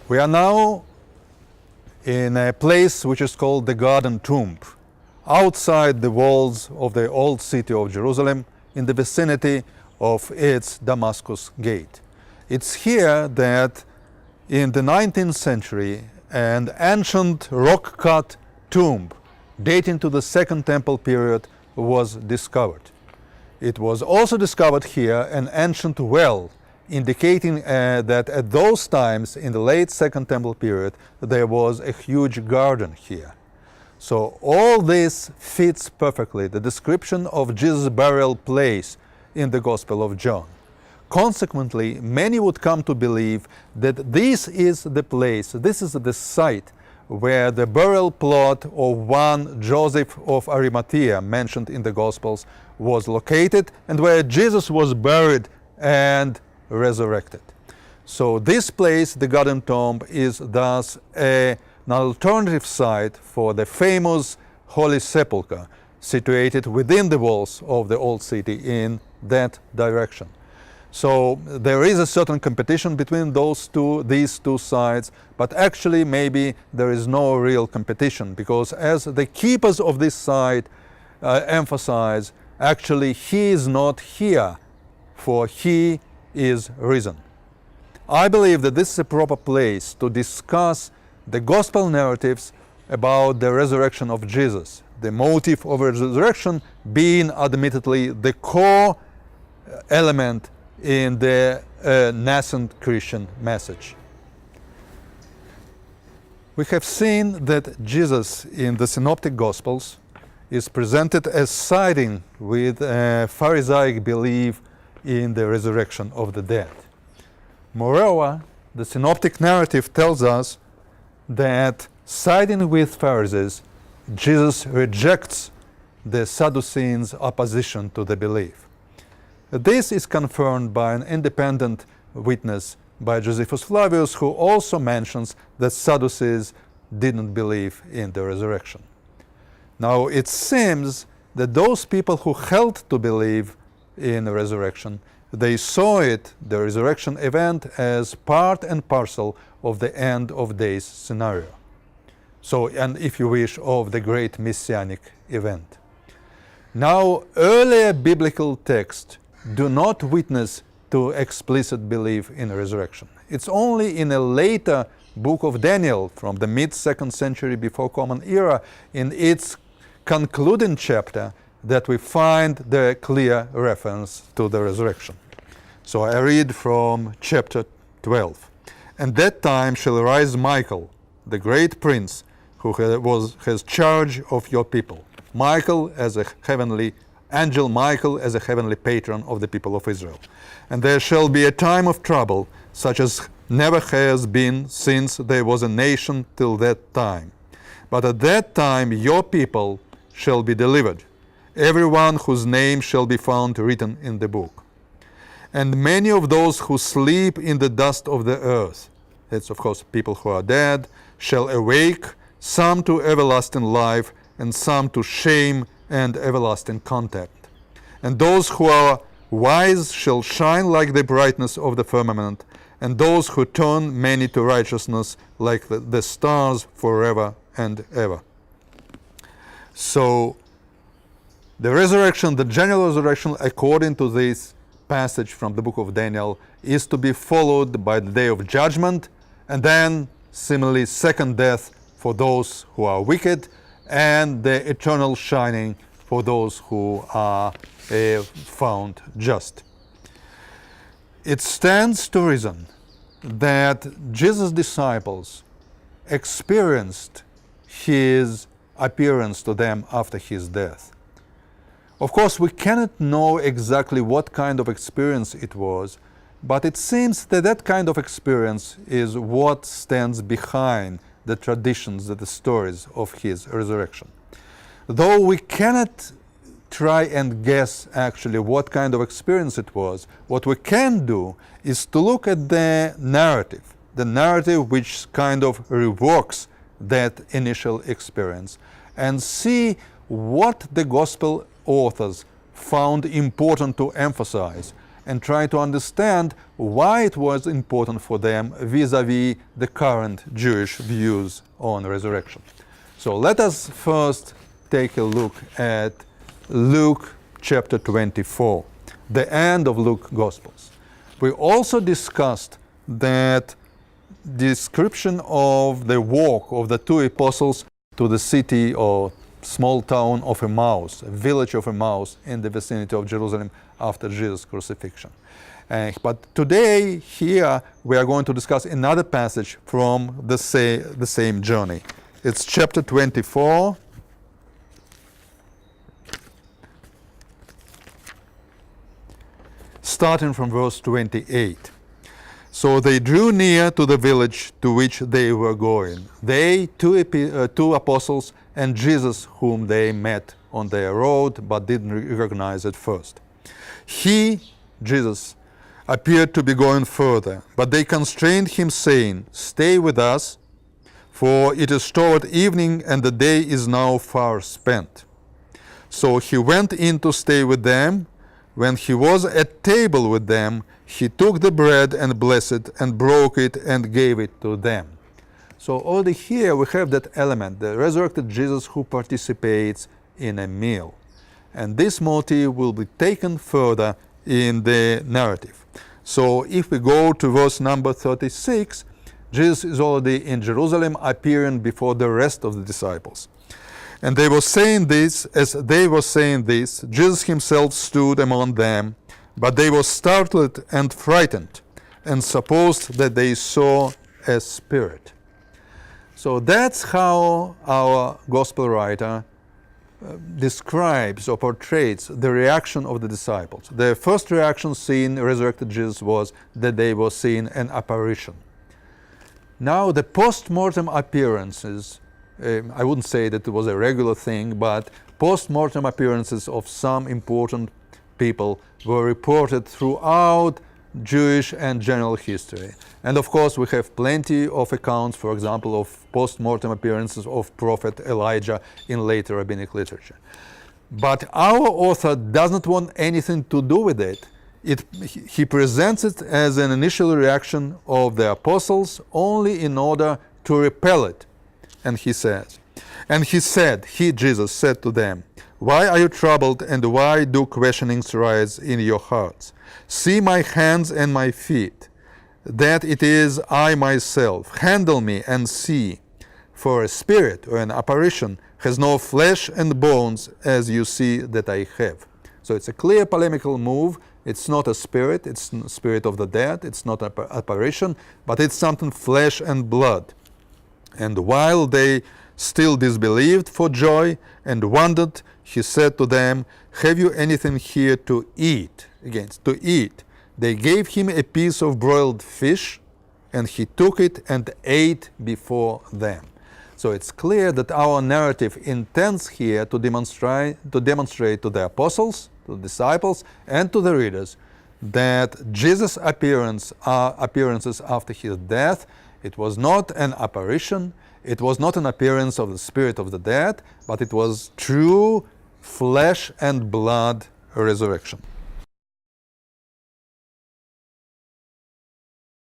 We are now in a place which is called the Garden Tomb, outside the walls of the old city of Jerusalem, in the vicinity of its Damascus Gate. It's here that in the 19th century an ancient rock-cut tomb dating to the Second Temple period was discovered. It was also discovered here an ancient well, indicating that at those times, in the late Second Temple period, there was a huge garden here. So all this fits perfectly the description of Jesus' burial place in the Gospel of John. Consequently, many would come to believe that this is the place, this is the site where the burial plot of one Joseph of Arimathea, mentioned in the Gospels, was located, and where Jesus was buried and resurrected. So this place, the Garden Tomb, is thus an alternative site for the famous Holy Sepulchre, situated within the walls of the old city in that direction. So there is a certain competition between these two sites, but actually maybe there is no real competition, because as the keepers of this site emphasize, actually he is not here, for he is risen. I believe that this is a proper place to discuss the gospel narratives about the resurrection of Jesus, the motive of resurrection being admittedly the core element in the nascent Christian message. We have seen that Jesus in the Synoptic Gospels is presented as siding with a Pharisaic belief in the resurrection of the dead. Moreover, the Synoptic narrative tells us that, siding with Pharisees, Jesus rejects the Sadducees' opposition to the belief. This is confirmed by an independent witness by Josephus Flavius, who also mentions that Sadducees didn't believe in the resurrection. Now, it seems that those people who held to believe in the resurrection, they saw the resurrection event, as part and parcel of the end of days scenario. So, and if you wish, of the great messianic event. Now, earlier biblical texts do not witness to explicit belief in resurrection. It's only in a later book of Daniel, from the mid-2nd century before Common Era, in its concluding chapter, that we find the clear reference to the resurrection. So I read from chapter 12. "And that time shall arise Michael, the great prince, who has charge of your people. Michael as a heavenly angel, Michael as a heavenly patron of the people of Israel. And there shall be a time of trouble, such as never has been since there was a nation till that time. But at that time your people shall be delivered, everyone whose name shall be found written in the book. And many of those who sleep in the dust of the earth," that's of course people who are dead, "shall awake, some to everlasting life, and some to shame and everlasting contempt. And those who are wise shall shine like the brightness of the firmament, and those who turn many to righteousness like the stars forever and ever." So the resurrection, the general resurrection, according to this passage from the book of Daniel, is to be followed by the day of judgment, and then similarly second death for those who are wicked, and the eternal shining for those who are found just. It stands to reason that Jesus' disciples experienced his appearance to them after his death. Of course, we cannot know exactly what kind of experience it was, but it seems that that kind of experience is what stands behind the traditions, the stories of his resurrection. Though we cannot try and guess actually what kind of experience it was, what we can do is to look at the narrative which kind of revokes that initial experience, and see what the gospel authors found important to emphasize, and try to understand why it was important for them vis-a-vis the current Jewish views on resurrection. So let us first take a look at Luke chapter 24, the end of Luke's Gospels. We also discussed that description of the walk of the two apostles to the city or small town of Emmaus, a village of Emmaus in the vicinity of Jerusalem after Jesus' crucifixion. But today, here, we are going to discuss another passage from the same journey. It's chapter 24, starting from verse 28. So they drew near to the village to which they were going. They, two apostles, and Jesus, whom they met on their road but didn't recognize at first. He, Jesus, appeared to be going further, but they constrained him, saying, "Stay with us, for it is toward evening, and the day is now far spent." So he went in to stay with them. When he was at table with them, he took the bread and blessed it and broke it and gave it to them. So already here we have that element, the resurrected Jesus who participates in a meal. And this motive will be taken further in the narrative. So if we go to verse number 36, Jesus is already in Jerusalem appearing before the rest of the disciples. And they were saying this, as they were saying this, Jesus himself stood among them, but they were startled and frightened, and supposed that they saw a spirit. So that's how our gospel writer describes or portrays the reaction of the disciples. The first reaction seeing resurrected Jesus was that they were seeing an apparition. Now the post-mortem appearances, I wouldn't say that it was a regular thing, but post-mortem appearances of some important people were reported throughout Jewish and general history. And of course we have plenty of accounts, for example, of post-mortem appearances of Prophet Elijah in later rabbinic literature. But our author doesn't want anything to do with it. He presents it as an initial reaction of the apostles only in order to repel it. And he says, "And he said," Jesus said to them, "Why are you troubled, and why do questionings rise in your hearts? See my hands and my feet, that it is I myself. Handle me and see. For a spirit or an apparition has no flesh and bones, as you see that I have." So it's a clear polemical move. It's not a spirit, it's the spirit of the dead, it's not an apparition, but it's something flesh and blood. And while they still disbelieved for joy and wondered, he said to them, "Have you anything here to eat?" Again, to eat. They gave him a piece of broiled fish, and he took it and ate before them. So it's clear that our narrative intends here to demonstrate to the apostles, to the disciples, and to the readers that Jesus' appearances after his death, it was not an apparition, it was not an appearance of the spirit of the dead, but it was true flesh and blood resurrection.